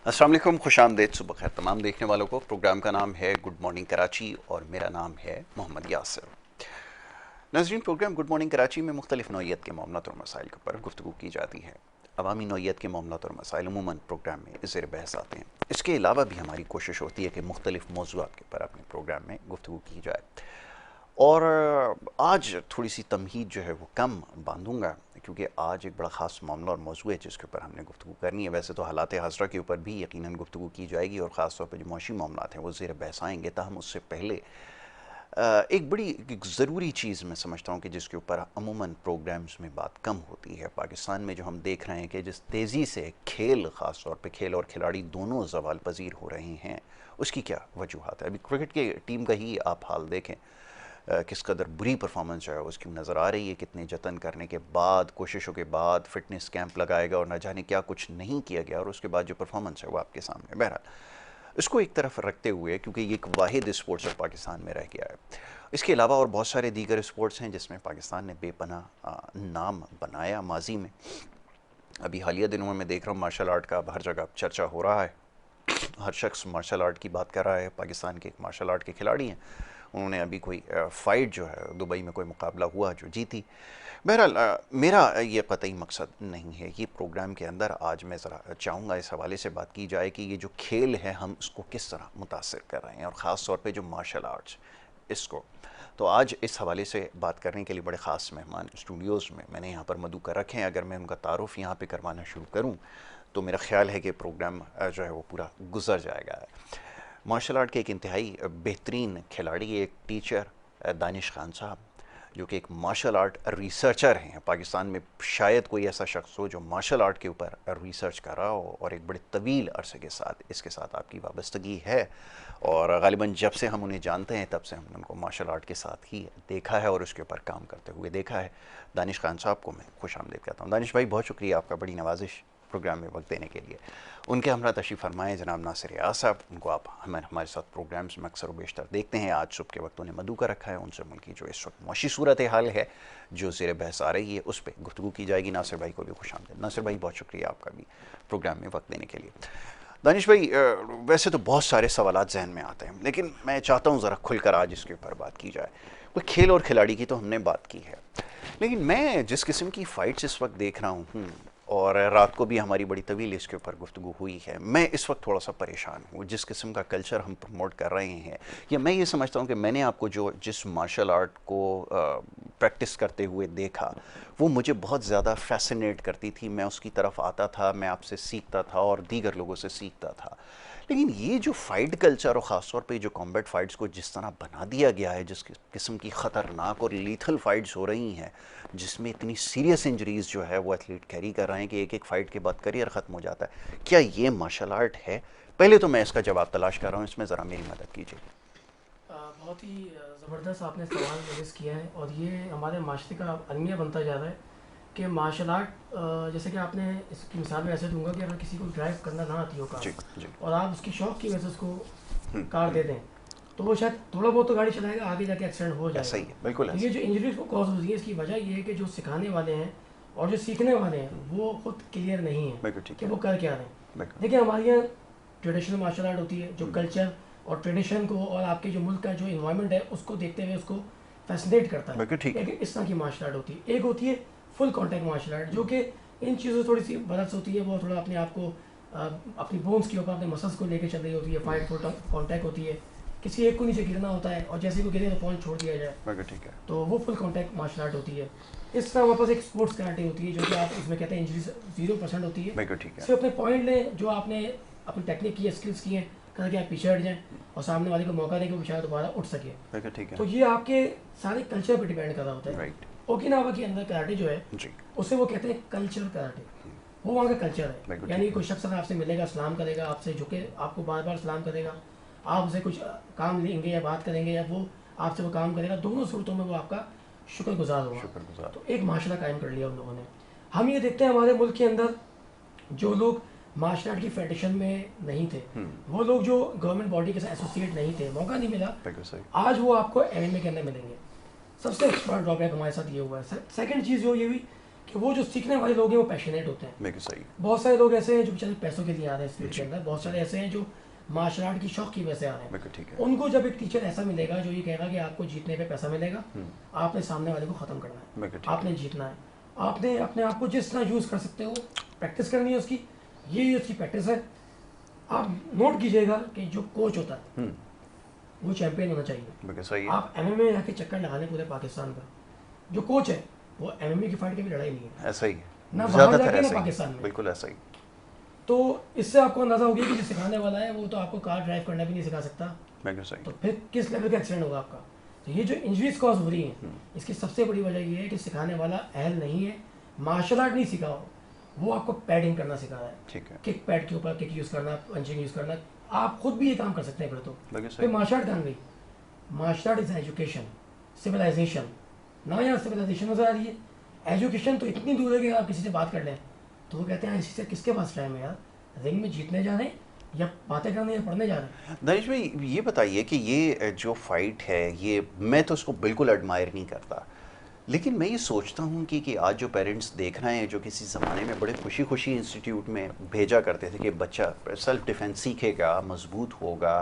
अस्सलाम वालेकुम, खुशामदीद, सुबह खैर तमाम देखने वालों को। प्रोग्राम का नाम है गुड मॉर्निंग कराची और मेरा नाम है मोहम्मद यासिर। नाज़रीन, प्रोग्राम गुड मॉर्निंग कराची में मुख्तलिफ नौइयत के मामलात और मसाइल के ऊपर गुफ्तगू की जाती है। अवामी नौइयत के मामलात और मसाइल अमूमन प्रोग्राम में ज़ेर बहस आते हैं। इसके अलावा भी हमारी कोशिश होती है कि मुख्तलिफ मौज़ूआत के ऊपर अपने प्रोग्राम में गुफ्तगू की जाए। और आज थोड़ी सी तमहीद जो है वो कम बांधूंगा, क्योंकि आज एक बड़ा ख़ास मामला और मौजू है जिसके ऊपर हमने गुफ्तगू करनी है। वैसे तो हालात हाज़रा के ऊपर भी यकीनन गुफ्तगू की जाएगी और ख़ास तौर पर जो मुआशी मामलात हैं वो ज़ेर बहस आएंगे। ताहम उससे पहले एक बड़ी एक ज़रूरी चीज़ मैं समझता हूँ कि जिसके ऊपर अमूमन प्रोग्राम्स में बात कम होती है। पाकिस्तान में जो हम देख रहे हैं कि जिस तेज़ी से खेल, ख़ास तौर पे खेल और खिलाड़ी दोनों ज़वाल पजीर हो रहे हैं, उसकी क्या वजूहात है। अभी क्रिकेट की टीम का ही आप हाल देखें, किस कदर बुरी परफॉर्मेंस जो है उसकी नज़र आ रही है। कितने जतन करने के बाद, कोशिशों के बाद फिटनेस कैंप लगाएगा और न जाने क्या कुछ नहीं किया गया, और उसके बाद जो परफॉर्मेंस है वो आपके सामने। बहरहाल, इसको एक तरफ रखते हुए, क्योंकि ये एक वाहिद स्पोर्ट्स जो पाकिस्तान में रह गया है, इसके अलावा और बहुत सारे दीगर स्पोर्ट्स हैं जिसमें पाकिस्तान ने बेपनाह नाम बनाया माजी में। अभी हालिया दिनों में मैं देख रहा हूँ मार्शल आर्ट का अब हर जगह चर्चा हो रहा है। हर शख्स मार्शल आर्ट की बात कर रहा है। पाकिस्तान के एक मार्शल आर्ट के खिलाड़ी हैं, उन्होंने अभी कोई फ़ाइट जो है दुबई में कोई मुकाबला हुआ जो जीती। बहरहाल, मेरा ये कतई मकसद नहीं है। ये प्रोग्राम के अंदर आज मैं ज़रा चाहूँगा इस हवाले से बात की जाए कि ये जो खेल है हम इसको किस तरह मुतासर कर रहे हैं, और ख़ास तौर पे जो मार्शल आर्ट्स इसको। तो आज इस हवाले से बात करने के लिए बड़े ख़ास मेहमान स्टूडियोज़ में मैंने यहाँ पर मधु कर रखे हैं। अगर मैं उनका तारुफ़ यहाँ पे करवाना शुरू करूँ तो मेरा ख़्याल है कि प्रोग्राम जो है वो पूरा गुजर जाएगा। मार्शल आर्ट के एक इंतहाई बेहतरीन खिलाड़ी, एक टीचर, दानिश खान साहब, जो कि एक मार्शल आर्ट रिसर्चर हैं। पाकिस्तान में शायद कोई ऐसा शख्स हो जो मार्शल आर्ट के ऊपर रिसर्च कर रहा हो, और एक बड़े तवील अरसे के साथ इसके साथ आपकी वाबस्तगी है। और ग़ालिबन जब से हम उन्हें जानते हैं तब से हमने उनको मार्शल आर्ट के साथ ही देखा है और उसके ऊपर काम करते हुए देखा है। दानिश खान साहब को मैं खुश आमदीद कहता हूँ। दानिश भाई, बहुत शुक्रिया आपका, बड़ी नवाजिश प्रोग्राम में वक्त देने के लिए। उनके हमरा तशरीफ़ फरमाए जनाब नासिर यास साहब। उनको आप हमारे साथ प्रोग्राम्स में अक्सर व बेशतर देखते हैं। आज सुबह के वक्त उन्हें मधु का रखा है। उनसे मुल्क की जो इस वक्त मुआशी सूरत हाल है जो ज़ेर बहस आ रही है उस पर गुफ्तगू की जाएगी। नासिर भाई को भी खुश आमदीद। नासिर भाई, बहुत शुक्रिया आपका भी प्रोग्राम में वक्त देने के लिए। दानिश भाई, वैसे तो बहुत सारे सवालात जहन में आते हैं, लेकिन मैं चाहता हूँ ज़रा खुलकर आज इसके ऊपर बात की जाए। कोई खेल और खिलाड़ी की तो हमने बात की है, लेकिन मैं जिस किस्म की फ़ाइट्स इस वक्त देख रहा हूँ, और रात को भी हमारी बड़ी तवील इसके ऊपर गुफ्तगू हुई है, मैं इस वक्त थोड़ा सा परेशान हूँ। जिस किस्म का कल्चर हम प्रमोट कर रहे हैं, या मैं ये समझता हूँ कि मैंने आपको जिस मार्शल आर्ट को प्रैक्टिस करते हुए देखा, वो मुझे बहुत ज़्यादा फैसिनेट करती थी। मैं उसकी तरफ आता था, मैं आपसे सीखता था और दीगर लोगों से सीखता था। लेकिन ये जो फ़ाइट कल्चर और ख़ास तौर पे जो कॉम्बैट फ़ाइट्स को जिस तरह बना दिया गया है, जिस किस्म की ख़तरनाक और लीथल फ़ाइट्स हो रही हैं, जिसमें इतनी सीरियस इंजरीज़ जो है वो एथलीट कैरी कर रहे हैं कि एक एक फ़ाइट के बाद करियर ख़त्म हो जाता है, क्या ये मार्शल आर्ट है? पहले तो मैं इसका जवाब तलाश कर रहा हूँ, इसमें ज़रा मेरी मदद कीजिए। बहुत ही ज़बरदस्त आपने सवाल रेज़ किया है, और ये हमारे माशरे का अलमिया बनता जा रहा है कि मार्शल आर्ट, जैसे कि आपने इसकी मिसाल में ऐसे दूंगा कि अगर किसी को ड्राइव करना ना आती हो कार, जी जी। और आप उसकी शौक की वजह से उसको कार दे दें, तो वो शायद थोड़ा बहुत तो गाड़ी चलाएगा, आगे जाके एक्सीडेंट हो ऐसा जाएगा। ही है, बिल्कुल तो ये ऐसा जो इंजरीज को कॉज होती है, इसकी वजह ये है कि जो सिखाने वाले हैं और जो सीखने वाले हैं वो खुद क्लियर नहीं ही। है बिल्कुल ठीक कि है। वो कर क्या रहे हैं। बिल्कुल। देखिए, हमारे यहाँ ट्रेडिशनल मार्शल आर्ट होती है जो कल्चर और ट्रेडिशन को और आपके जो मुल्क का जो इन्वायरमेंट है उसको देखते हुए उसको फैसिनेट करता है। बिल्कुल ठीक है। एक इस तरह की मार्शल आर्ट होती है। एक होती है फुल कॉन्टैक्ट मार्शल आर्ट, जो कि इन चीज़ों से थोड़ी सी बरस होती है। वो थोड़ा अपने आप को अपनी बोन्स के ऊपर, अपने मसल्स को लेकर चल रही होती है। फाइट फुल कॉन्टैक्ट होती है, किसी एक को नीचे गिरना होता है और जैसे को गिरे तो पॉइंट छोड़ दिया जाए, बिल्कुल ठीक है। तो वो फुल कॉन्टैक्ट मार्शल आर्ट होती है। इस तरह हमारे पास एक स्पोर्ट्स कराटे होती है जो कि आप इसमें कहते हैं इंजरी 0% होती है। बिल्कुल ठीक है। सिर्फ अपने पॉइंट लें, जो आपने अपनी टेक्निक की है, स्किल्स की हैं, करके आप पीछे हट जाएं और सामने वाले को मौका दें कि वो शायद दोबारा उठ सके। बिल्कुल ठीक तो है। ये आपके सारे कल्चर पर डिपेंड कर रहा होता है। राइट। ओकिनावा के अंदर कराटे जो है जी। उसे वो कहते हैं कल्चर कराटे, वो वहाँ का कल्चर बिल्कुल है। यानी ठीक कोई शख्स अगर आपसे मिलेगा, सलाम करेगा, आपसे झुके, आपको बार बार सलाम करेगा, आप उसे कुछ काम लेंगे या बात करेंगे या वो आपसे वो काम करेगा, दोनों सूरतों में वो आपका शुक्रगुजार होगा। शुक्रगुजार। तो एक माशरा कायम कर लिया उन लोगों ने। हम ये देखते हैं हमारे मुल्क के अंदर जो लोग मार्शल आर्ट की फेडरेशन में नहीं थे, वो लोग जो गवर्नमेंट बॉडी के साथ एसोसिएट नहीं थे, मौका नहीं मिला, बिल्कुल सही। आज वो आपको एमएमए के अंदर मिलेंगे। सबसे बड़ा ड्रॉबैक हमारे साथ ये हुआ है। सेकंड चीज़ जो ये हुई कि वो जो सीखने वाले लोग हैं वो पैशनेट होते हैं। बिल्कुल सही। बहुत सारे लोग ऐसे हैं जो बेचारे पैसों के लिए आ रहे हैं इस फील्ड के अंदर, बहुत सारे ऐसे हैं जो मार्शल आर्ट की शौक की वजह से आ रहे हैं। बिल्कुल ठीक है। उनको जब एक टीचर ऐसा मिलेगा जो ये कहेगा कि आपको जीतने पे पैसा मिलेगा, आपने सामने वाले को ख़त्म करना है, बिल्कुल ठीक आपने जीतना है, आपने अपने आप को जिस तरह यूज़ कर सकते हो प्रैक्टिस करनी है उसकी, ये उसकी प्रैक्टिस है। आप नोट कीजिएगा कि जो कोच होता है वो चैंपियन होना चाहिए। बिल्कुल सही है। आप एमएमए आके चक्कर लगाने पूरे पाकिस्तान का, जो कोच है वो एमएमए की फाइट की भी लड़ाई नहीं है, ऐसा ही ना है, बाहर ज़्यादातर जाके ना ऐसा ही पाकिस्तान में। बिल्कुल ऐसा ही। तो इससे आपको अंदाजा हो गया कि जो सिखाने वाला है वो तो आपको कार ड्राइव करना भी नहीं सिखा सकता, बिल्कुल सही। तो फिर किस लेवल का एक्सीडेंट होगा आपका। तो ये जो इंजरीज कॉज हो रही हैं इसकी सबसे बड़ी वजह ये है कि सिखाने वाला अहल नहीं है, मार्शल आर्ट नहीं सीखा हो, वो आपको पैडिंग करना सिखा रहा है, ठीक है। किक पैड के ऊपर किक यूज़ करना, पंचिंग यूज़ करना। आप खुद भी ये काम कर सकते हैं फिर तो। बिल्कुल फिर सही। मार्शल आर्ट कहाँ गई? Martial art is education, civilization ना, यहाँ सिविलाइजेशन नजर आ रही है। एजुकेशन तो इतनी दूर है कि आप किसी से बात कर लें तो वो कहते हैं इसी से किसके पास टाइम है यार, रिंग में जीतने जा रहे हैं या बातें करने या पढ़ने जा रहे हैं। दानिश भाई ये बताइए कि ये जो फाइट है, ये मैं तो उसको बिल्कुल एडमायर नहीं करता, लेकिन मैं ये सोचता हूँ कि आज जो पेरेंट्स देख रहे हैं, जो किसी ज़माने में बड़े खुशी खुशी इंस्टीट्यूट में भेजा करते थे कि बच्चा सेल्फ डिफेंस सीखेगा, मजबूत होगा,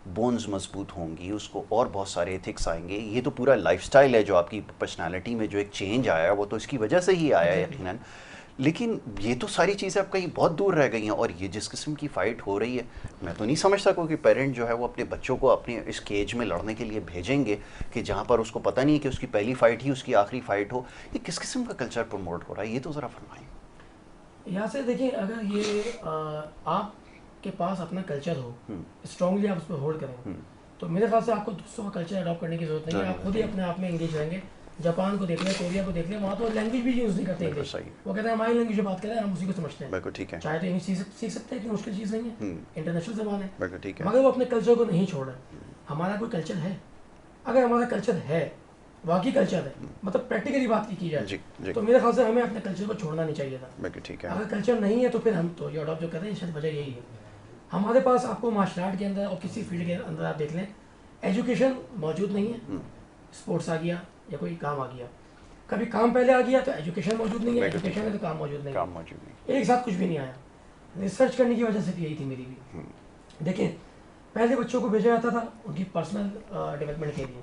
बोन्स मजबूत होंगी, उसको और बहुत सारे एथिक्स आएंगे, ये तो पूरा लाइफस्टाइल है जो आपकी पर्सनालिटी में जो एक चेंज आया वो तो इसकी वजह से ही आया है यकीनन। लेकिन ये तो सारी चीज़ें अब कहीं बहुत दूर रह गई हैं, और ये जिस किस्म की फ़ाइट हो रही है, मैं तो नहीं समझ सकूँ कि पेरेंट जो है वो अपने बच्चों को अपने इस केज में लड़ने के लिए भेजेंगे कि जहाँ पर उसको पता नहीं है कि उसकी पहली फ़ाइट ही उसकी आखिरी फ़ाइट हो। ये किस किस्म का कल्चर प्रमोट हो रहा है, ये तो ज़रा फरमाएं। यहाँ से देखिए, अगर ये आपके पास अपना कल्चर हो, स्ट्रांगली आप उस पर होल्ड करें, तो मेरे ख्याल से आपको दूसरों का कल्चर अडॉप्ट करने की जरूरत नहीं है। आप खुद ही अपने आप में एंगेज रहेंगे। जापान को देख लें, कोरिया को देख लें, वहाँ तो लैंग्वेज भी यूज़ नहीं करते इंग्लिश, वो कहते हैं हमारी लैंग्वेज में बात करें, हम उसी को समझते हैं। बिल्कुल ठीक है। चाहे तो इंग्लिश सीख सकते हैं, कि मुश्किल चीज़ नहीं है, इंटरनेशनल ज़बान है। बिल्कुल ठीक है। मगर वो अपने कल्चर को नहीं छोड़ रहे। हमारा कोई कल्चर है, अगर हमारा कल्चर है, वाकई कल्चर है, मतलब प्रैक्टिकली बात की जाए जी, जी। तो मेरे ख्याल से हमें अपने कल्चर को छोड़ना नहीं चाहिए था। बिल्कुल ठीक है। अगर कल्चर नहीं है तो फिर हम तो ये अडॉप्ट जो कर रहे हैं, शायद वजह यही है। हमारे पास आपको मार्शल आर्ट के अंदर और किसी फील्ड के अंदर आप देख लें, एजुकेशन मौजूद नहीं है। स्पोर्ट्स आ गया या कोई काम आ गया, कभी काम पहले आ गया तो एजुकेशन मौजूद नहीं है, एजुकेशन है तो काम मौजूद नहीं है, एक साथ कुछ भी नहीं आया। रिसर्च करने की वजह से भी यही थी मेरी भी। देखिए, पहले बच्चों को भेजा जाता था उनकी पर्सनल डेवलपमेंट के लिए,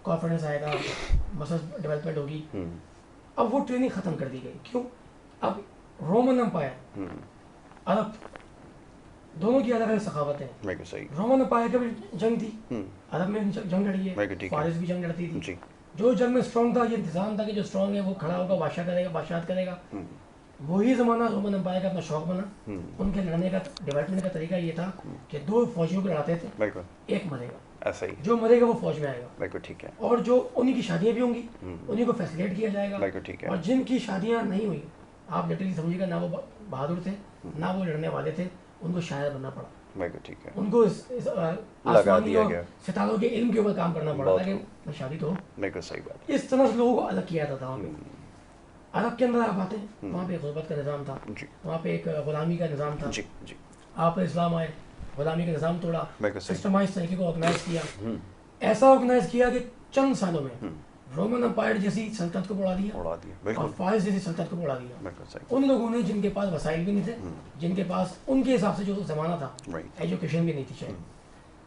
कॉन्फिडेंस आएगा, मसल्स डेवलपमेंट होगी। अब वो ट्रेनिंग ख़त्म कर दी गई। क्यों? अब रोमन एम्पायर, अरब, दोनों की अलग अलग सखावतें हैं। रोमन एम्पायर की भी जंग थी, अरब में जंग लड़ी है, फारिस भी जंग लड़ती थी। जो जंग में स्ट्रॉन्ग था, ये इंतजाम था कि जो स्ट्रॉन्ग है वो खड़ा होगा, बादशाह करेगा, बादशाहत करेगा। वही ज़माना रोमन एम्पायर का अपना शौक बना। उनके लड़ने का डेवलपमेंट का तरीका ये था कि दो फौजियों को लड़ाते थे, एक मरेगा, ऐसा ही जो मरेगा वो फौज में आएगा। बिल्कुल ठीक है। और जो उन्हीं की शादियाँ भी होंगी, उन्हीं को फैसिलिटेट किया जाएगा। बिल्कुल ठीक है। और जिनकी शादियाँ नहीं हुई, आप लिटरली समझिएगा, ना वो बहादुर थे, ना वो लड़ने वाले थे, उनको शायर बनना पड़ा। बिल्कुल ठीक है। उनको लगा दिया गया, सितारों के इल्म के ऊपर काम करना पड़ा था कि शादी तो हो। बिल्कुल सही बात। इस तरह से लोगों को अलग किया जाता था वहाँ पे। अरब के अंदर आप आते हैं, वहाँ पे गुर्बत का निज़ाम था, वहाँ पे एक गुलामी का निज़ाम था। जी जी। आप इस्लाम आए, गुलामी का निज़ाम तोड़ा, सिस्टमाइज तरीके को ऑर्गेनाइज किया। ऐसा ऑर्गेनाइज किया कि चंद सालों में रोमन एम्पायर जैसी सल्तनत को बढ़ा दिया और फारिस जैसी सल्तनत को बढ़ा दिया। उन लोगों ने जिनके पास वसाइल भी नहीं थे, जिनके पास उनके हिसाब से जो ज़माना था, एजुकेशन भी नहीं थी शायद,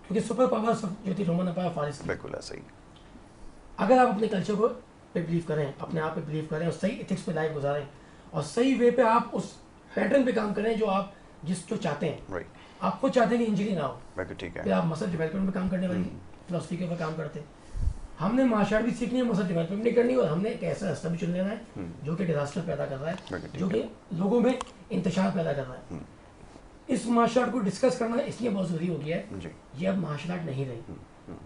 क्योंकि सुपर पावर्स जो थी रोमन एम्पायर, फारिस, बिल्कुल ऐसा ही। अगर आप अपने कल्चर को पे बिलीव करें, अपने आप पे बिलीव करें और सही एथिक्स पे लाइफ गुजारें और सही वे पे आप उस पैटर्न पे काम करें जो आप जो चाहते हैं। आप खुद चाहते हैं कि इंजरी ना हो, फिर आप मसल डेवलपमेंट पे काम करने वाली फिलोसफी के ऊपर काम करते हैं। हमने मार्शल आर्ट भी सीखनी है, मसल डेवलपमेंट नहीं करनी, और हमने एक ऐसा रास्ता भी चुन लेना है जो कि डिजास्टर पैदा कर रहा है, जो कि लोगों में इंतशार पैदा कर रहा है। इस मार्शल आर्ट को डिस्कस करना इसलिए बहुत जरूरी हो गया है, ये अब मार्शल आर्ट नहीं रही,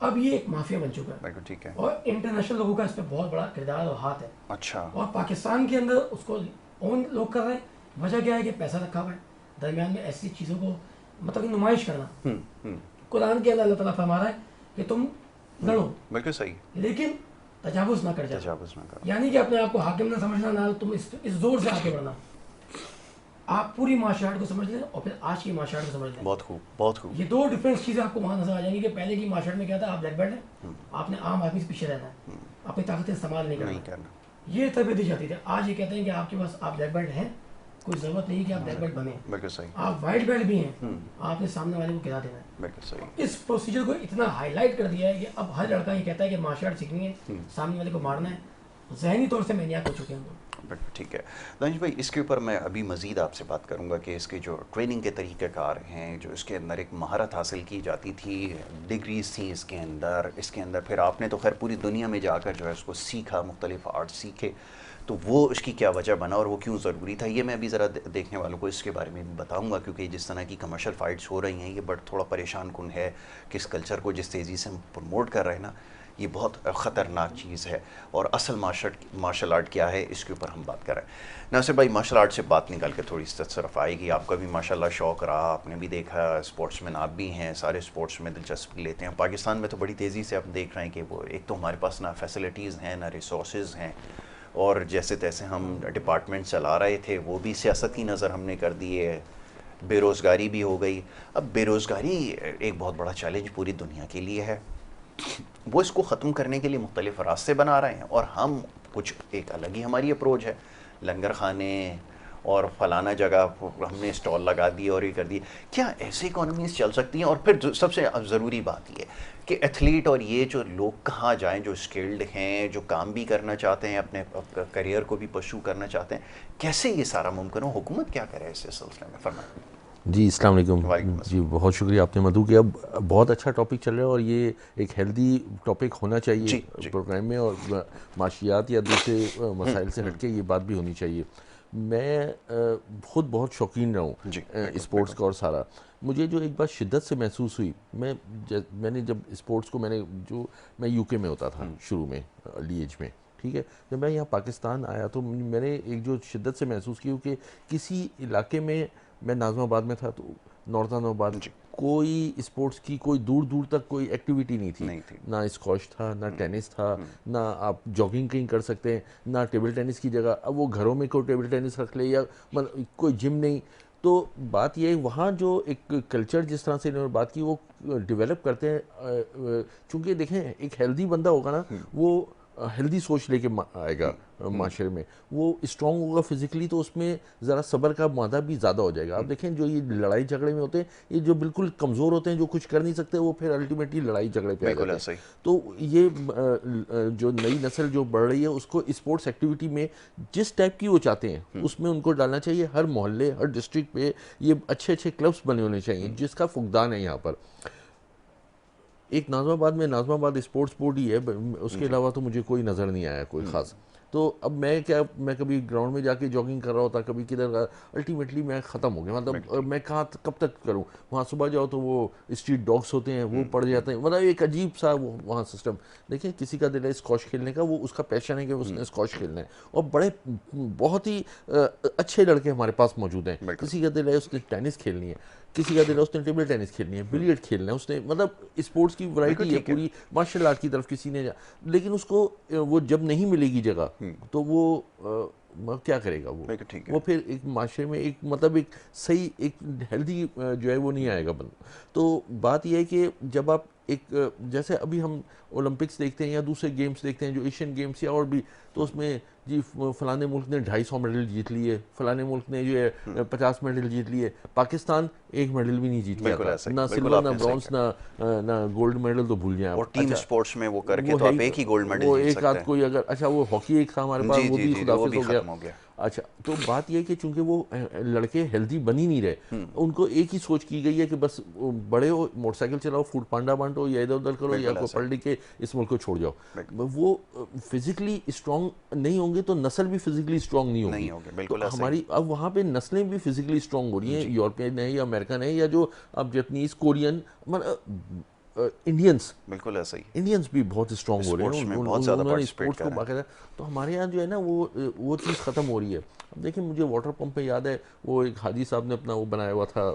अब ये एक माफिया बन चुका है। ठीक है। और इंटरनेशनल लोगों का इस पर बहुत बड़ा किरदार और हाथ है। अच्छा। और पाकिस्तान के अंदर उसको ओन लोग कर रहे हैं। वजह क्या है कि पैसा रखा हुआ है, दरमियान में ऐसी चीज़ों को मतलब कि नुमाइश करना। कुरान के अंदर अल्लाह ताला फरमा रहा है कि तुम लड़ो, बिल्कुल सही, लेकिन तजावुज़ ना कर जाओ, तजावुज़ ना कर, यानी कि अपने आप को हाकिम ना समझना, ना तुम इस जोर से आगे बढ़ना। आप पूरी मार्शल आर्ट को समझ लें और फिर आज की मार्शल आर्ट को समझ लें। बहुत खूब, बहुत खूब। ये दो डिफरेंस चीज़ें आपको वहाँ नजर आ जाएंगी कि पहले की मार्शल आर्ट में क्या था, आप ब्लैक बेल्ट हैं, आपने आम आदमी से पीछे रहना है, अपनी ताकत इस्तेमाल नहीं करना। ये तरबियत दी जाती थी। आज ये कहते हैं कि आपके पास आप ब्लैक बेल्ट हैं, कोई ज़रूरत नहीं कि आप ब्लैक बेल्ट बने, बिल्कुल सही, आप वाइट बेल्ट भी हैं, आपने सामने वाले को गिरा देना है। बिल्कुल सही। इस प्रोसीजर को इतना हाईलाइट कर दिया है कि अब हर लड़का ये कहता है कि मार्शल आर्ट सीखनी है, सामने वाले को मारना है। ज़हनी तौर से मैनियाक हो चुके हैं हम लोग। बिल्कुल ठीक है। दानिश भाई, इसके ऊपर मैं अभी मज़ीद आपसे बात करूंगा कि इसके जो ट्रेनिंग के तरीक़ेकार हैं, जो इसके अंदर एक महारत हासिल की जाती थी, डिग्रीज थी इसके अंदर फिर आपने तो खैर पूरी दुनिया में जाकर जो है उसको सीखा, मुख्तलिफ आर्ट सीखे, तो वो उसकी क्या वजह बना और वो क्यों ज़रूरी था, ये मैं अभी ज़रा देखने वालों को इसके बारे में भी बताऊंगा, क्योंकि जिस तरह की कमर्शियल फाइट्स हो रही हैं ये बट थोड़ा परेशान कुन है कि इस कल्चर को जिस तेज़ी से हम प्रमोट कर रहे हैं ना, ये बहुत ख़तरनाक चीज़ है। और असल मार्शल आर्ट क्या है, इसके ऊपर हम बात कर रहे हैं। नासिर भाई, मार्शल आर्ट से बात निकाल के थोड़ी इस तरफ आएगी। आपका भी माशाल्लाह शौक़ रहा, आपने भी देखा, स्पोर्ट्समैन आप भी हैं, सारे स्पोर्ट्स में दिलचस्पी लेते हैं। पाकिस्तान में तो बड़ी तेज़ी से आप देख रहे हैं कि वो एक तो हमारे पास ना फैसिलिटीज़ हैं, ना रिसोर्स हैं, और जैसे तैसे हम डिपार्टमेंट चला रहे थे वो भी सियासती नज़र हमने कर दिए, बेरोज़गारी भी हो गई। अब बेरोज़गारी एक बहुत बड़ा चैलेंज पूरी दुनिया के लिए है, वो इसको ख़त्म करने के लिए मुख्तलिफ रास्ते बना रहे हैं, और हम कुछ एक अलग ही हमारी अप्रोच है। लंगर खाने और फलाना जगह हमने स्टॉल लगा दिए और ये कर दिए। क्या ऐसी इकोनॉमीज चल सकती हैं? और फिर सबसे ज़रूरी बात ये कि एथलीट और ये जो लोग कहाँ जाएं, जो स्किल्ड हैं, जो काम भी करना चाहते हैं, अपने करियर को भी परस्यू करना चाहते हैं, कैसे ये सारा मुमकिन हो? हुकूमत क्या करे इस सिलसिले में? फरमाएं। जी, अस्सलाम वालेकुम जी, बहुत शुक्रिया आपने मधु कि अब बहुत अच्छा टॉपिक चल रहा है और ये एक हेल्दी टॉपिक होना चाहिए प्रोग्राम में, और माशियात या दूसरे मसाइल से हटके ये बात भी होनी चाहिए। मैं खुद बहुत शौकीन रहा हूँ स्पोर्ट्स का, और सारा मुझे जो एक बात शिद्दत से महसूस हुई, मैंने जब स्पोर्ट्स को मैं यूके में होता था शुरू में, अर्ली एज में, ठीक है, जब मैं यहाँ पाकिस्तान आया तो मैंने एक जो शिद्दत से महसूस की कि किसी इलाके में, मैं नाज़िमाबाद में था तो नॉर्दर्नाबाद, कोई स्पोर्ट्स की कोई दूर दूर तक कोई एक्टिविटी नहीं थी। ना स्क्वॉश था, ना टेनिस था, ना आप जॉगिंग कहीं कर सकते हैं, ना टेबल टेनिस की जगह। अब वो घरों में कोई टेबल टेनिस रख ले या मतलब कोई जिम नहीं। तो बात ये, वहाँ जो एक कल्चर जिस तरह से इन्होंने बात की वो डेवलप करते हैं, चूँकि देखें एक हेल्दी बंदा होगा ना, वो हेल्दी सोच लेके आएगा माशरे में, वो स्ट्रॉन्ग होगा फिजिकली, तो उसमें ज़रा सब्र का मादा भी ज़्यादा हो जाएगा। आप देखें जो ये लड़ाई झगड़े में होते हैं, ये जो बिल्कुल कमज़ोर होते हैं, जो कुछ कर नहीं सकते, वो फिर अल्टीमेटली लड़ाई झगड़े पे आ जाते हैं। तो ये जो नई नस्ल जो बढ़ रही है, उसको स्पोर्ट्स एक्टिविटी में जिस टाइप की वो चाहते हैं उसमें उनको डालना चाहिए। हर मोहल्ले, हर डिस्ट्रिक्ट पे ये अच्छे अच्छे क्लब्स बने होने चाहिए जिसका फुकदान है यहाँ पर। एक नाज़िमाबाद स्पोर्ट्स बोर्ड ही है, उसके अलावा तो मुझे कोई नज़र नहीं आया कोई ख़ास। तो अब मैं कभी ग्राउंड में जाके जॉगिंग कर रहा होता, कभी किधर, अल्टीमेटली मैं ख़त्म हो गया। मतलब मैं कहाँ कब तक करूँ? वहाँ सुबह जाओ तो वो स्ट्रीट डॉग्स होते हैं, वो पड़ जाते हैं, मतलब एक अजीब सा वो वहाँ सिस्टम। देखिए, किसी का दिल है स्क्वॉश खेलने का, वो उसका पैशन है कि उसने स्क्वॉश खेलना है, और बड़े बहुत ही अच्छे लड़के हमारे पास मौजूद हैं। किसी का दिल है उसने टेनिस खेलनी है, किसी का दिल है उसने टेबल टेनिस खेलनी है, बिलियर्ड खेलना है उसने, मतलब स्पोर्ट्स की वैरायटी है पूरी। मार्शल आर्ट की तरफ किसी ने लेकिन उसको वो जब नहीं मिलेगी जगह तो वो क्या करेगा? वो फिर एक माशरे में एक मतलब एक सही एक हेल्दी जो है वो नहीं आएगा बंदा। तो बात यह है कि जब आप एक जैसे अभी हम ओलंपिक्स देखते हैं या दूसरे गेम्स देखते हैं, जो एशियन गेम्स या और भी, तो उसमें जी फलाने मुल्क ने 250 मेडल जीत लिए, फलाने मुल्क ने जो है 50 मेडल जीत लिए। पाकिस्तान एक मेडल भी नहीं जीत गया था, ना सिल्वर, ना ब्रॉन्ज, ना गोल्ड मेडल, तो भूल जाए। और टीम स्पोर्ट्स में वो करके तो आप एक ही गोल्ड मेडल जीत सकते हैं। एक आध कोई अगर, अच्छा वो हॉकी एक था हमारे पास, वो भी खुदाफिज हो गया। अच्छा, तो बात यह है कि चूंकि वो लड़के हेल्दी बन ही नहीं रहे, उनको एक ही सोच की गई है कि बस बड़े हो, मोटरसाइकिल चलाओ, फूड पांडा बांटो, या इधर उधर करो, या पढ़ लिख के इस मुल्क को छोड़ जाओ। वो फिजिकली स्ट्रांग नहीं होंगे तो नस्ल भी फिजिकली स्ट्रांग नहीं होगी। तो हमारी अब वहाँ पे नस्लें भी फिजिकली स्ट्रांग हो रही हैं, यूरोपियन है या अमेरिकन है, या जो अब जापानीज, कोरियन, इंडियंस, बिल्कुल ऐसा ही, इंडियंस भी बहुत स्ट्रांग हो रहे हैं, बहुत ज़्यादा स्पोर्ट्स को बाकायदा। तो हमारे यहाँ जो है ना वो चीज़ ख़त्म हो रही है। अब देखिए मुझे वाटर पंप पे याद है वो एक हाजी साहब ने अपना वो बनाया हुआ था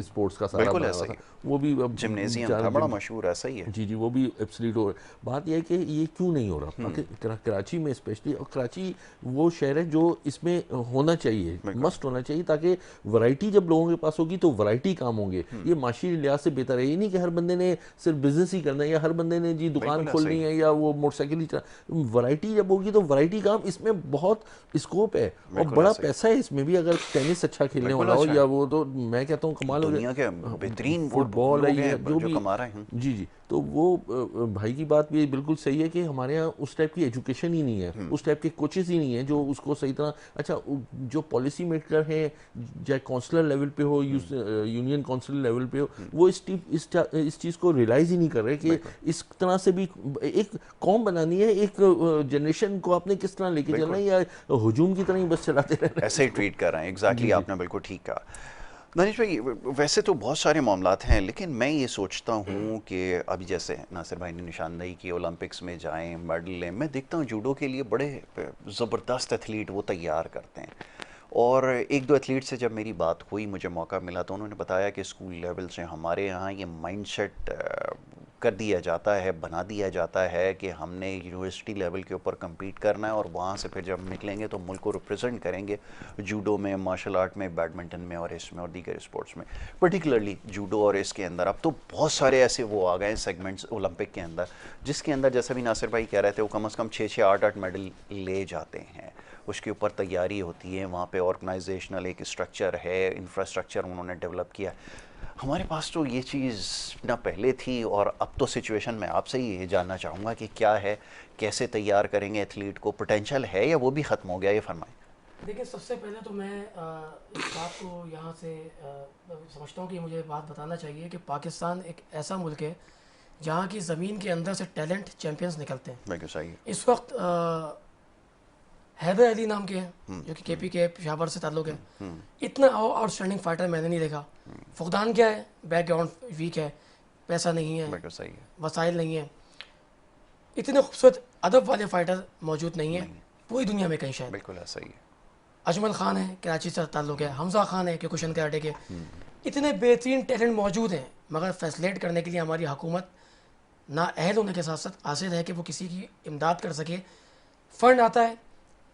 स्पोर्ट्स का सारा बनाया हुआ था, वो भी अब जिम्नेजियम था बड़ा मशहूर, ऐसा ही है। जी जी, वो भी एब्सोल्यूट हो। बात यह है कि ये क्यों नहीं हो रहा कराची में स्पेशली, और कराची वो शहर है जो इसमें होना चाहिए, मस्ट होना चाहिए, ताकि वैरायटी जब लोगों के पास होगी तो वैरायटी काम होंगे। ये माशी लिहाज से बेहतर है, ये नहीं कि हर बंदे ने सिर्फ बिजनेस ही करना है या हर बंदे ने जी दुकान खोलनी है या वो मोटरसाइकिल ही चला। वैरायटी जब होगी तो वैरायटी काम, इसमें बहुत स्कोप है और बड़ा पैसा है इसमें भी। अगर टेनिस अच्छा खेलने वाला हो या वो, तो मैं कहता हूँ कमाल हो दुनिया के बेहतरीन फुटबॉल है ये जो भी कमा रहे हैं। जी जी, तो वो भाई की बात भी बिल्कुल सही है कि हमारे यहाँ उस टाइप की एजुकेशन ही नहीं है, उस टाइप के कोचेस ही नहीं है जो उसको सही तरह, अच्छा जो पॉलिसी मेकर हैं चाहे काउंसलर लेवल पे हो, यूनियन काउंसिल लेवल पे हो, वो इस चीज़ को रियलाइज ही नहीं कर रहे कि इस तरह से भी एक कौम बनानी है, एक जनरेशन को आपने किस तरह लेके चलना है, या हुजूम की तरह ही बस चलाते रहना, ऐसे ही ट्रीट कर रहे हैं। एग्जैक्टली, आपने बिल्कुल ठीक कहा। दानिश भाई, वैसे तो बहुत सारे मामलात हैं, लेकिन मैं ये सोचता हूँ कि अभी जैसे नासिर भाई ने निशानदेही की, ओलंपिक्स में जाएं, मेडल लें, मैं देखता हूँ जूडो के लिए बड़े ज़बरदस्त एथलीट वो तैयार करते हैं। और एक दो एथलीट से जब मेरी बात हुई, मुझे मौका मिला, तो उन्होंने बताया कि स्कूल लेवल से हमारे यहाँ ये माइंडसेट कर दिया जाता है, बना दिया जाता है कि हमने यूनिवर्सिटी लेवल के ऊपर compete करना है और वहाँ से फिर जब हम निकलेंगे तो मुल्क को रिप्रेजेंट करेंगे जूडो में, मार्शल आर्ट में, बैडमिंटन में और इसमें और दीगर स्पोर्ट्स में, पर्टिकुलरली जूडो। और इसके अंदर अब तो बहुत सारे ऐसे वो आ गए हैं सेगमेंट्स ओलंपिक के अंदर, जिसके अंदर जैसा भी नासिर भाई कह रहे थे, वो कम से कम 6-6, 8-8 मेडल ले जाते हैं। उसके ऊपर तैयारी होती है, वहाँ पे ऑर्गेनाइजेशनल एक स्ट्रक्चर है, इंफ्रास्ट्रक्चर उन्होंने डेवलप किया। हमारे पास तो ये चीज़ ना पहले थी, और अब तो सिचुएशन में आपसे ही ये जानना चाहूँगा कि क्या है, कैसे तैयार करेंगे एथलीट को, पोटेंशियल है या वो भी ख़त्म हो गया, ये फरमाएं। देखिए, सबसे पहले तो मैं इस बात को यहाँ से समझता हूँ कि मुझे बात बताना चाहिए कि पाकिस्तान एक ऐसा मुल्क है जहाँ की ज़मीन के अंदर से टैलेंट चैम्पियंस निकलते हैं। बिल्कुल सही है। इस वक्त हैदर अली नाम के हैं जो कि केपी के पेशावर से ताल्लुक़ है, इतना आउटस्टैंडिंग फाइटर मैंने नहीं देखा। फुकदान क्या है, बैकग्राउंड वीक है, पैसा नहीं है, बिल्कुल सही है, वसाइल नहीं है, इतने खूबसूरत अदब वाले फाइटर मौजूद नहीं है पूरी दुनिया में कहीं शायद। बिल्कुल ऐसा ही है। अजमल खान है, कराची से ताल्लुक़ है, हमजा खान है क्योंकुशन कराटे के, इतने बेहतरीन टैलेंट मौजूद हैं, मगर फैसिलेट करने के लिए हमारी हुकूमत ना अहल होने के साथ साथ आसिर है कि वो किसी की इमदाद कर सके। फ़ंड आता है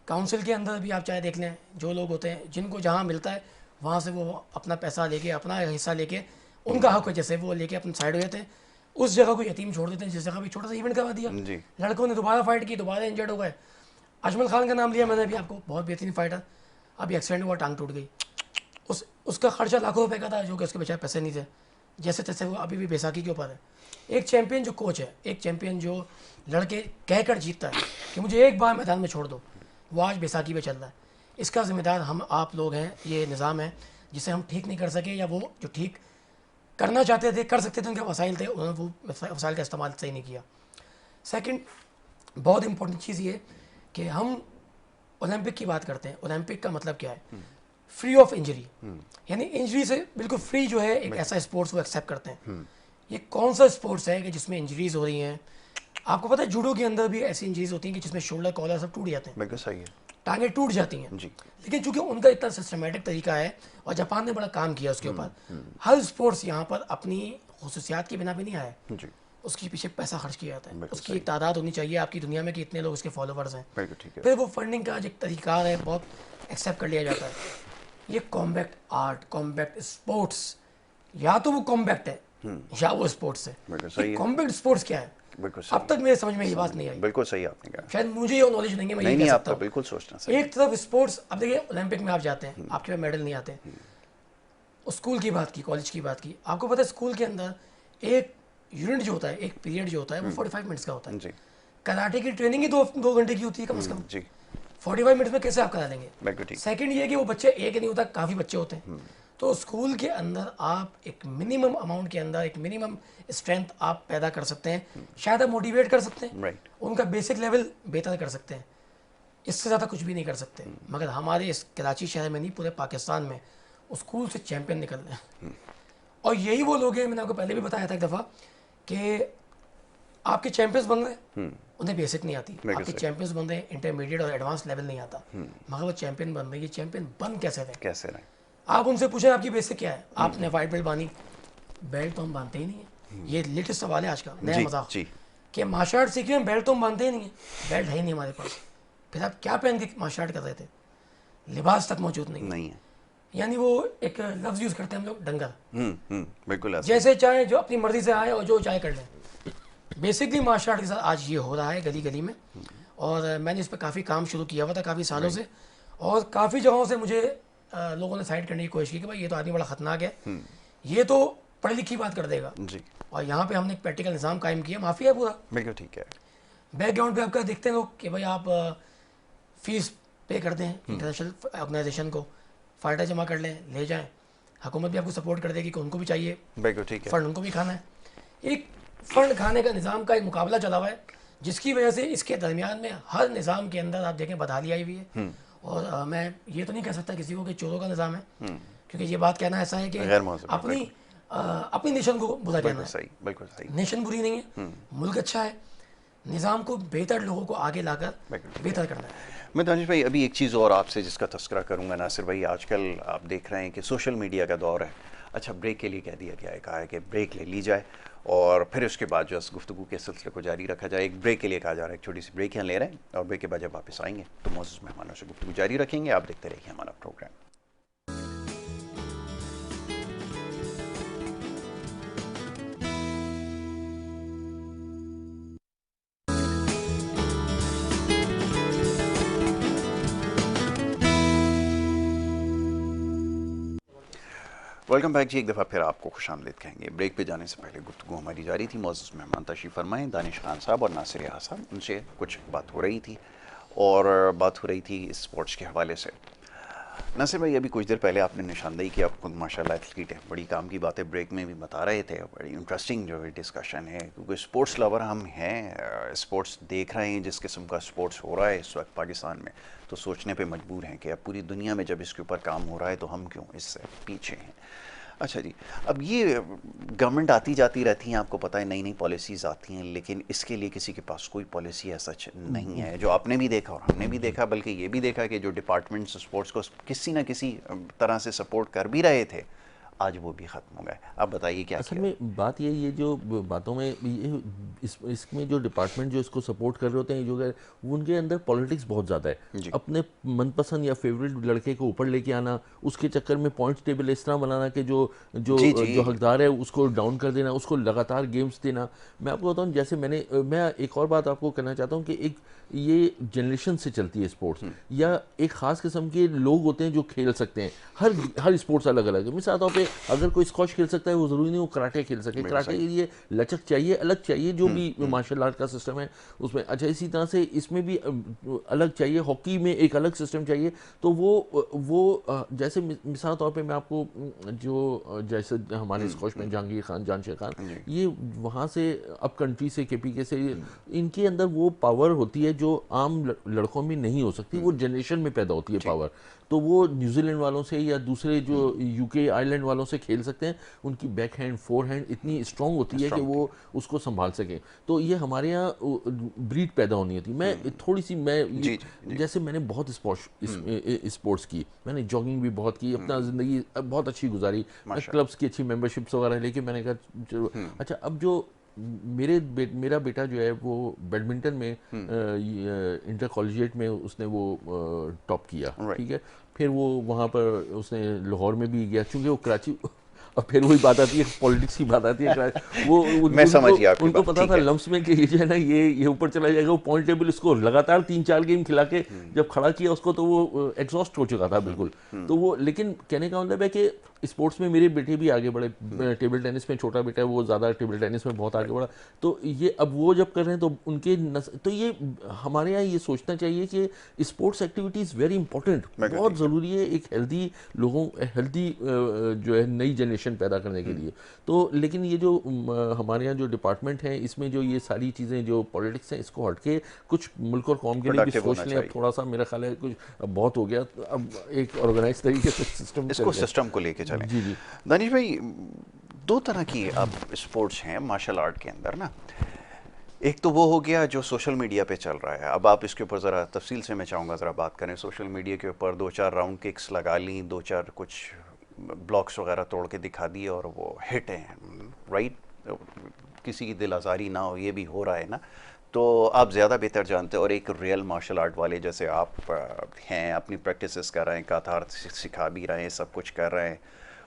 काउंसिल के अंदर भी, आप चाहे देख लें, जो लोग होते हैं जिनको जहाँ मिलता है वहाँ से वो अपना पैसा लेके, अपना हिस्सा लेके, उनका हक है जैसे वो लेके अपने साइड हो जाते हैं, उस जगह को यतीम छोड़ देते हैं जिस जगह भी छोटा सा इवेंट करवा दिया, लड़कों ने दोबारा फाइट की, दोबारा इंजर्ड हो गए। अजमल खान का नाम लिया मैंने अभी आपको, बहुत बेहतरीन फाइटर, अभी एक्सीडेंट हुआ, टांग टूट गई, उसका खर्चा लाखों रुपए का था, जो कि उसके बेचारे पैसे नहीं थे, जैसे तैसे वो अभी भी बैसाखी के ऊपर है। एक चैंपियन जो कोच है, एक चैंपियन जो लड़के कहकर जीतता है कि मुझे एक बार मैदान में छोड़ दो, वो आज बैसाखी पे चल रहा है। इसका ज़िम्मेदार हम आप लोग हैं, ये निज़ाम है जिसे हम ठीक नहीं कर सके, या वो जो ठीक करना चाहते थे, कर सकते थे, उनके वसाइल थे, उन्होंने वो वसाइल का इस्तेमाल सही नहीं किया। सेकंड, बहुत इंपॉर्टेंट चीज़ ये कि हम ओलंपिक की बात करते हैं, ओलंपिक का मतलब क्या है, फ्री ऑफ इंजरी, यानी इंजरी से बिल्कुल फ्री जो है एक ऐसा स्पोर्ट्स वो एक्सेप्ट करते हैं। ये कौन सा स्पोर्ट्स है कि जिसमें इंजरीज हो रही हैं? आपको पता है जूडो के अंदर भी ऐसी इंजरीज होती हैं कि जिसमें शोल्डर कॉलर सब टूट जाते हैं, बिल्कुल सही है, टांगें टूट जाती हैं जी। लेकिन चूंकि उनका इतना सिस्टमेटिक तरीका है और जापान ने बड़ा काम किया उसके ऊपर, हर स्पोर्ट्स यहाँ पर अपनी खुसूसियात की बिना पे नहीं आया जी, उसके पीछे पैसा खर्च किया जाता है, उसकी एक तादाद होनी चाहिए आपकी दुनिया में कि इतने लोग उसके फॉलोवर्स हैं, फिर वो फंडिंग का जो तरीका है बहुत एक्सेप्ट कर लिया जाता है। ये कॉम्बैक्ट आर्ट, कॉम्बैक्ट स्पोर्ट्स, या तो वो कॉम्बैक्ट है या वो स्पोर्ट्स है। कॉम्बैक्ट स्पोर्ट्स क्या है, अब तक मेरे समझ में ये बात नहीं आई। बिल्कुल सही आपने कहा, शायद मुझे ये नॉलेज नहीं है, मैं नहीं आपका बिल्कुल सोचना सही। एक तरफ स्पोर्ट्स, अब देखिए ओलंपिक में आप जाते हैं, आपके पास मेडल नहीं आते, स्कूल की बात की, कॉलेज की बात की, आपको पता है स्कूल के अंदर एक यूनिट जो होता है, एक पीरियड जो होता है वो 45 मिनट्स का होता है। कराटे की ट्रेनिंग ही 2 घंटे की होती है कम से कम, 45 मिनट्स में कैसे आप करा लेंगे? सेकंड ये कि वो बच्चे एक नहीं होता, काफ़ी बच्चे होते हैं, तो स्कूल के अंदर आप एक मिनिमम अमाउंट के अंदर एक मिनिमम स्ट्रेंथ आप पैदा कर सकते हैं, शायद आप मोटिवेट कर सकते हैं, उनका बेसिक लेवल बेहतर कर सकते हैं, इससे ज़्यादा कुछ भी नहीं कर सकते। मगर हमारे इस कराची शहर में नहीं, पूरे पाकिस्तान में स्कूल से चैंपियन निकल रहे हैं, और यही वो लोग हैं, मैंने आपको पहले भी बताया था एक दफ़ा कि आपके चैंपियंस बन रहे हैं, उन्हें बेसिक नहीं आती। आपके चैंपियंस बंदे इंटरमीडिएट और एडवांस लेवल नहीं आता, मगर वो चैंपियन बन रहे, ये चैंपियन बन कैसे रहे? आप उनसे पूछें आपकी बेसिक क्या है, आपने वाइट बेल्ट बांधी, बेल्ट तो हम बांधते ही नहीं है। ये लेटेस्ट सवाल है आज का, नया मजाक कि मार्शल आर्ट सीख रहे हैं, बेल्ट तो हम बांधते ही नहीं है, बेल्ट है ही नहीं हमारे पास, फिर आप क्या पहन के मार्शल आर्ट कर रहे थे? लिबास तक मौजूद नहीं है। यानी वो एक लफ्ज़ यूज़ करते हैं हम लोग, डंगर। बिल्कुल जैसे चाहे जो अपनी मर्जी से आए और जो चाहे कर लें। बेसिकली मार्शल आर्ट के साथ आज ये हो रहा है गली गली में, और मैंने इस पर काफ़ी काम शुरू किया हुआ था काफ़ी सालों से, और काफ़ी जगहों से मुझे लोगों ने साइड करने की कोशिश की कि भाई ये तो आदमी बड़ा ख़तरनाक है, ये तो पढ़ी लिखी बात कर देगा जी। और यहाँ पे हमने एक प्रैक्टिकल निज़ाम कायम किया, माफ़ी है पूरा, बिल्कुल ठीक है। बैकग्राउंड पे आपका देखते हैं लोग कि भाई आप फीस पे करते हैं इंटरनेशनल ऑर्गेनाइजेशन को, फायदा जमा कर लें, ले जाएं, हुकूमत भी आपको सपोर्ट कर देगी कि उनको भी चाहिए, बिल्कुल ठीक है, फंड उनको भी खाना है। एक फंड खाने का निज़ाम का एक मुकाबला चला हुआ है, जिसकी वजह से इसके दरमियान में हर निज़ाम के अंदर आप देखें बदहाली आई हुई है। और मैं ये तो नहीं कह सकता किसी को कि चोरों का निज़ाम है, क्योंकि ये बात कहना ऐसा है कि अपनी नेशन को बुरा कहना है। बिल्कुल सही, नेशन बुरी नहीं है, मुल्क अच्छा है, निज़ाम को बेहतर लोगों को आगे लाकर बेहतर करना है। मैं दानिश भाई अभी एक चीज़ और आपसे जिसका तस्करा करूंगा नासिर भाई, आजकल आप देख रहे हैं कि सोशल मीडिया का दौर है। अच्छा, ब्रेक के लिए कह दिया गया है, कहा है कि ब्रेक ले ली जाए और फिर उसके बाद जो गुफ्तगू के सिलसिले को जारी रखा जाए। एक ब्रेक के लिए कहा जा रहा है, एक छोटी सी ब्रेक यहाँ ले रहे हैं और ब्रेक के बाद जब वापस आएंगे तो मौजूद मेहमानों से गुफ्तगू जारी रखेंगे। आप देखते रहिए हमारा प्रोग्राम। वेलकम बैक जी, एक दफ़ा फिर आपको खुशामदीद कहेंगे। ब्रेक पे जाने से पहले गुफ्तगू हमारी जारी थी, मौजूद मेहमान तशरीफ़ फरमाएं, दानिश खान साहब और नासिर यार साहब, उनसे कुछ बात हो रही थी और बात हो रही थी स्पोर्ट्स के हवाले से। नासिर भाई, अभी कुछ देर पहले आपने निशानदेही की, आप खुद माशाल्लाह एथलीट है, बड़ी काम की बातें ब्रेक में भी बता रहे थे, बड़ी इंटरेस्टिंग जो है डिस्कशन है, क्योंकि स्पोर्ट्स लवर हम हैं, स्पोर्ट्स देख रहे हैं, जिस किस्म का स्पोर्ट्स हो रहा है इस वक्त पाकिस्तान में, तो सोचने पे मजबूर हैं कि अब पूरी दुनिया में जब इसके ऊपर काम हो रहा है तो हम क्यों इससे पीछे हैं। अच्छा जी, अब ये गवर्नमेंट आती जाती रहती हैं, आपको पता है नई नई पॉलिसीज़ आती हैं, लेकिन इसके लिए किसी के पास कोई पॉलिसी ऐसा नहीं है, जो आपने भी देखा और हमने भी देखा, बल्कि ये भी देखा कि जो डिपार्टमेंट्स स्पोर्ट्स को किसी न किसी तरह से सपोर्ट कर भी रहे थे, आज वो भी ख़त्म हो गए। अब बताइए क्या असल में बात ये जो बातों में ये इसमें जो डिपार्टमेंट जो इसको सपोर्ट कर रहे होते हैं, जो उनके अंदर पॉलिटिक्स बहुत ज़्यादा है। अपने मनपसंद या फेवरेट लड़के को ऊपर लेके आना, उसके चक्कर में पॉइंट्स टेबल इस तरह बनाना कि जो हकदार है उसको डाउन कर देना, उसको लगातार गेम्स देना। मैं आपको बताऊँ, जैसे मैं एक और बात आपको कहना चाहता हूँ कि एक ये जनरेशन से चलती है स्पोर्ट्स, या एक ख़ास किस्म के लोग होते हैं जो खेल सकते हैं। हर स्पोर्ट्स अलग अलग है। मिसाल तौर पे अगर कोई स्क्वॉश खेल सकता है, वो ज़रूरी नहीं वो कराटे खेल सके। कराटे के लिए लचक चाहिए, अलग चाहिए, जो भी मार्शल आर्ट का सिस्टम है उसमें। अच्छा, इसी तरह से इसमें भी अलग चाहिए, हॉकी में एक अलग सिस्टम चाहिए। तो वो जैसे मिसाल तौर पे मैं आपको जैसे हमारे स्क्वॉश में जहांगीर खान, जानशेर खान, ये वहाँ से अब कंट्री से KPK से, इनके अंदर वो पावर होती है जो आम लड़कों में नहीं हो सकती, वो जनरेशन में पैदा होती है पावर। तो वो न्यूजीलैंड वालों से या दूसरे जो UK आयरलैंड वालों से खेल सकते हैं। उनकी बैक हैंड, फोर हैंड इतनी स्ट्रॉन्ग होती है कि वो उसको संभाल सकें। तो ये हमारे यहाँ ब्रीड पैदा होनी होती। मैं थोड़ी सी जैसे मैंने बहुत स्पोर्ट्स की, मैंने जॉगिंग भी बहुत की, अपना ज़िंदगी बहुत अच्छी गुजारी, क्लब्स की अच्छी मेंबरशिप्स वगैरह लेके मैंने कहा अच्छा, अब जो मेरा बेटा जो है वो बैडमिंटन में इंटर कॉलेजिएट में उसने वो टॉप किया, ठीक है। फिर वो वहाँ पर उसने लाहौर में भी गया, चूँकि वो कराची, और फिर वही बात आती है, पॉलिटिक्स की बात आती है। वो उनको पता था लम्स में कि ये जो है ना ये ऊपर चला जाएगा। वो पॉइंट टेबल इसको लगातार 3-4 गेम खिला के जब खड़ा किया उसको, तो वो एग्जॉस्ट हो चुका था बिल्कुल। तो वो, लेकिन कहने का मतलब है कि स्पोर्ट्स में मेरे बेटे भी आगे बढ़े। टेबल टेनिस में छोटा बेटा है, वो ज़्यादा टेबल टेनिस में बहुत आगे बढ़ा। तो ये अब वो जब कर रहे हैं तो उनके तो ये हमारे यहाँ ये सोचना चाहिए कि sports activity is very important, बहुत ज़रूरी है एक हेल्दी जो है नई जनरेशन पैदा करने के लिए। तो लेकिन ये जो हमारे यहाँ जो डिपार्टमेंट है, इसमें जो ये सारी चीज़ें जो पॉलिटिक्स हैं, इसको हट के कुछ मुल्क और कौम के लिए भी सोच लें। अब थोड़ा सा मेरा ख्याल है कुछ बहुत हो गया, अब एक ऑर्गेनाइज तरीके से सिस्टम को लेके चलें। जी जी दानिश भाई, दो तरह की अब स्पोर्ट्स हैं मार्शल आर्ट के अंदर ना। एक तो वो हो गया जो सोशल मीडिया पे चल रहा है। अब आप इसके ऊपर ज़रा तफसील से मैं चाहूँगा ज़रा बात करें। सोशल मीडिया के ऊपर 2-4 राउंड किक्स लगा ली, 2-4 कुछ ब्लॉक्स वगैरह तोड़ के दिखा दिए और वो हिट हैं, राइट। किसी की दिल आज़ारी ना हो, ये भी हो रहा है ना। तो आप ज़्यादा बेहतर जानते हैं। और एक रियल मार्शल आर्ट वाले जैसे आप हैं, अपनी प्रैक्टिसेस कर रहे हैं, कातार सिखा भी रहे हैं, सब कुछ कर रहे हैं,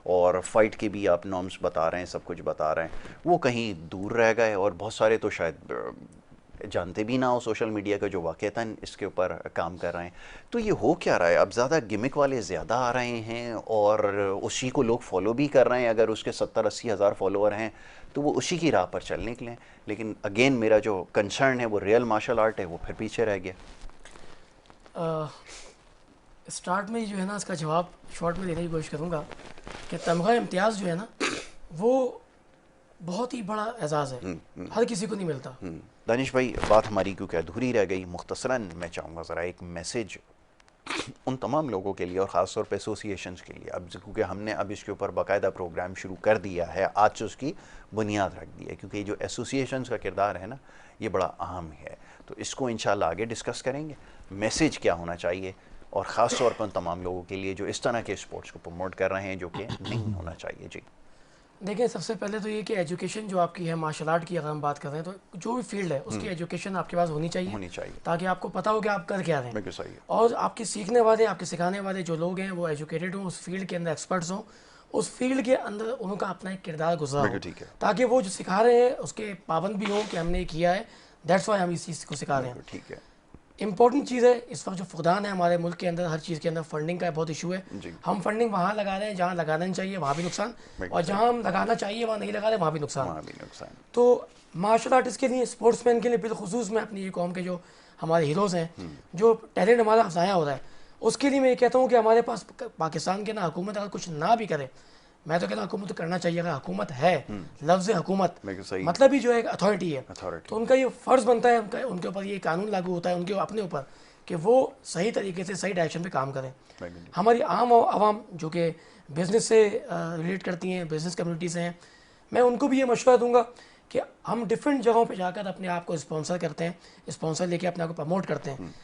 और फाइट के भी आप नॉर्म्स बता रहे हैं, सब कुछ बता रहे हैं, वो कहीं दूर रह गए। और बहुत सारे तो शायद जानते भी ना हो सोशल मीडिया का, जो वाक़तन इसके ऊपर काम कर रहे हैं। तो ये हो क्या रहा है? अब ज़्यादा गिमिक वाले ज़्यादा आ रहे हैं और उसी को लोग फॉलो भी कर रहे हैं। अगर उसके 70-80 हज़ार फॉलोअर हैं तो वो उसी की राह पर चल निकलें। लेकिन अगेन मेरा जो कंसर्न है वो रियल मार्शल आर्ट है, वो फिर पीछे रह गया। स्टार्ट में जो है ना, इसका जवाब शॉर्ट में देने की कोशिश करूँगा कि तमगा इम्तियाज़ जो है ना, वो बहुत ही बड़ा एजाज़ है, हर किसी को नहीं मिलता। दानिश भाई, बात हमारी क्योंकि अधूरी रह गई, मुख्तसरन मैं चाहूँगा ज़रा एक मैसेज उन तमाम लोगों के लिए और ख़ास तौर पे एसोसिएशंस के लिए। अब क्योंकि हमने अब इसके ऊपर बाकायदा प्रोग्राम शुरू कर दिया है, आज से उसकी बुनियाद रख दी है, क्योंकि जो एसोसिएशंस का किरदार है ना, ये बड़ा अहम है। तो इसको इंशाल्लाह आगे डिस्कस करेंगे, मैसेज क्या होना चाहिए, और ख़ास तौर पर उन तमाम लोगों के लिए जो इस तरह के स्पोर्ट्स को प्रमोट कर रहे हैं, जो कि नहीं होना चाहिए। जी देखिए, सबसे पहले तो ये कि एजुकेशन जो आपकी है मार्शल आर्ट की, अगर हम बात कर रहे हैं तो जो भी फील्ड है उसकी एजुकेशन आपके पास होनी चाहिए, ताकि आपको पता हो कि आप कर क्या रहे हैं। सही है। और आपके सीखने वाले, आपके सिखाने वाले जो लोग हैं वो एजुकेटेड हों, उस फील्ड के अंदर एक्सपर्ट्स हों, उस फील्ड के अंदर उनका अपना एक किरदार गुजरा हो, ताकि वो जो सिखा रहे हैं उसके पाबंद भी हों कि हमने किया है, दैट्स वाई हम इस चीज़ को सिखा रहे हैं। ठीक है। इंपॉर्टेंट चीज़ है इस वक्त जो फुकदान है हमारे मुल्क के अंदर, हर चीज़ के अंदर फंडिंग का बहुत इशू है। हम फंडिंग वहाँ लगा रहे हैं जहाँ लगाना नहीं चाहिए, वहाँ भी नुकसान, और जहाँ हम लगाना चाहिए वहाँ नहीं लगा रहे, वहाँ भी नुकसान। तो मार्शल आर्टिस्ट के लिए, स्पोर्ट्समैन के लिए बिलखुसूस मैं अपनी ये कौम के जो हमारे हीरोज़ हैं, जो टैलेंट हमारा अफजाया हो रहा है, उसके लिए मैं ये कहता हूँ कि हमारे पास पाकिस्तान के ना हुकूमत अगर कुछ ना भी करे, मैं तो कहता हूँ हुकूमत करना चाहिए। अगर हुकूमत है, लफ्ज़ हुकूमत मतलब ही जो है अथॉरिटी है, तो उनका ये फ़र्ज़ बनता है, उनके ऊपर ये कानून लागू होता है उनके अपने ऊपर, कि वो सही तरीके से सही डायरेक्शन पे काम करें। हमारी आम आवाम जो कि बिज़नेस से रिलेट करती हैं, बिज़नेस कम्युनिटी से हैं, मैं उनको भी ये मशवरा दूंगा कि हम डिफरेंट जगहों पे जाकर अपने आप को स्पॉन्सर करते हैं, स्पॉन्सर लेके अपने आप को प्रमोट करते हैं।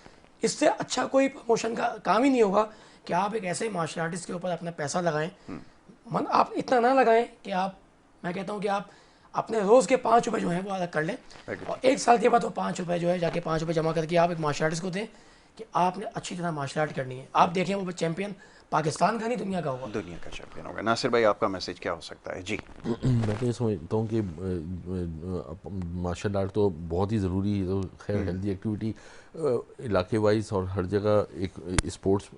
इससे अच्छा कोई प्रमोशन का काम ही नहीं होगा कि आप एक ऐसे मार्शल आर्टिस्ट के ऊपर अपना पैसा लगाएं। आप इतना ना लगाएं कि आप, मैं कहता हूं कि आप अपने रोज़ के 5 रुपये जो हैं वो अलग कर लें, और 1 साल के बाद वो 5 रुपये जो है जाके 5 रुपये जमा करके आप एक मार्शल आर्टिस्ट को दें कि आपने अच्छी तरह मार्शल आर्ट करनी है। आप देखें वो चैंपियन पाकिस्तान का नहीं, दुनिया का होगा, दुनिया का चैंपियन होगा। नासिर भाई, आपका मैसेज क्या हो सकता है? जी मैं तो ये समझता हूँ कि मार्शल आर्ट तो बहुत ही ज़रूरी है, तो खैर हेल्दी एक्टिविटी इलाके वाइज और हर जगह एक स्पोर्ट्स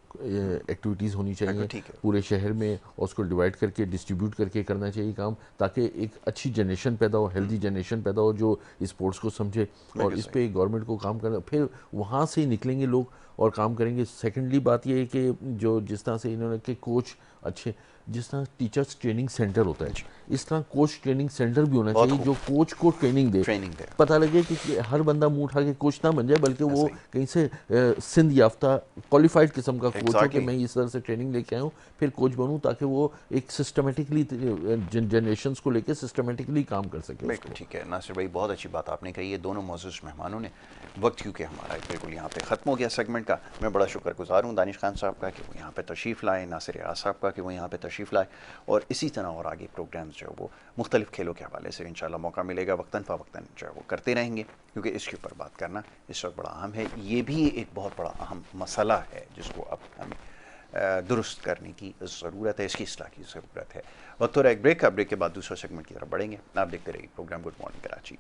एक्टिविटीज़ होनी चाहिए पूरे शहर में, और उसको डिवाइड करके डिस्ट्रीब्यूट करके करना चाहिए काम, ताकि एक अच्छी जनरेशन पैदा हो, हेल्दी जनरेशन पैदा हो जो स्पोर्ट्स को समझे, और इस पे गवर्नमेंट को काम करना, फिर वहाँ से निकलेंगे लोग और काम करेंगे। सेकेंडली बात यह है कि जो जिस तरह से इन्होंने के कोच अच्छे, जिस तरह टीचर्स ट्रेनिंग सेंटर होता है, इस तरह कोच ट्रेनिंग सेंटर भी होना चाहिए जो कोच को ट्रेनिंग दे। पता लगे कि हर बंदा मुंह उठा के कोच ना बन जाए, बल्कि वो कहीं से सिंध याफ्ता क्वालिफाइड किस्म का कोच हो कि मैं इस तरह से ट्रेनिंग लेके आया हूँ फिर कोच बनूँ, ताकि वो एक सिस्टमेटिकली जनरेशंस को लेके सिस्टमेटिकली काम कर सके। बिल्कुल ठीक है नासिर भाई, बहुत अच्छी बात आपने कही है। दोनों मौजूद मेहमानों ने, वक्त क्योंकि हमारा बिल्कुल यहाँ पे ख़त्म हो गया सेगमेंट का। मैं बड़ा शुक्रगुजार हूँ दानिश खान साहब का कि वो यहाँ पे तशरीफ़ लाए, नासिर रियाज साहब का कि वो यहाँ पे तशरीफ़ लाए, और इसी तरह और आगे प्रोग्राम्स जो है वो मुख्तलिफ़ खेलों के हवाले से इंशाल्लाह मौका मिलेगा, वक्तन फ़वक्तन जो है वो करते रहेंगे, क्योंकि इसके ऊपर बात करना इस वक्त बड़ा अहम है। ये भी एक बहुत बड़ा अहम मसला है जिसको अब हमें दुरुस्त करने की ज़रूरत है, इसकी इस्लाह की ज़रूरत है। वक्त हो रहा है एक ब्रेक का, ब्रेक के बाद दूसरा सेगमेंट की तरफ बढ़ेंगे। आप देखते रहिए प्रोग्राम गुड मॉर्निंग कराची।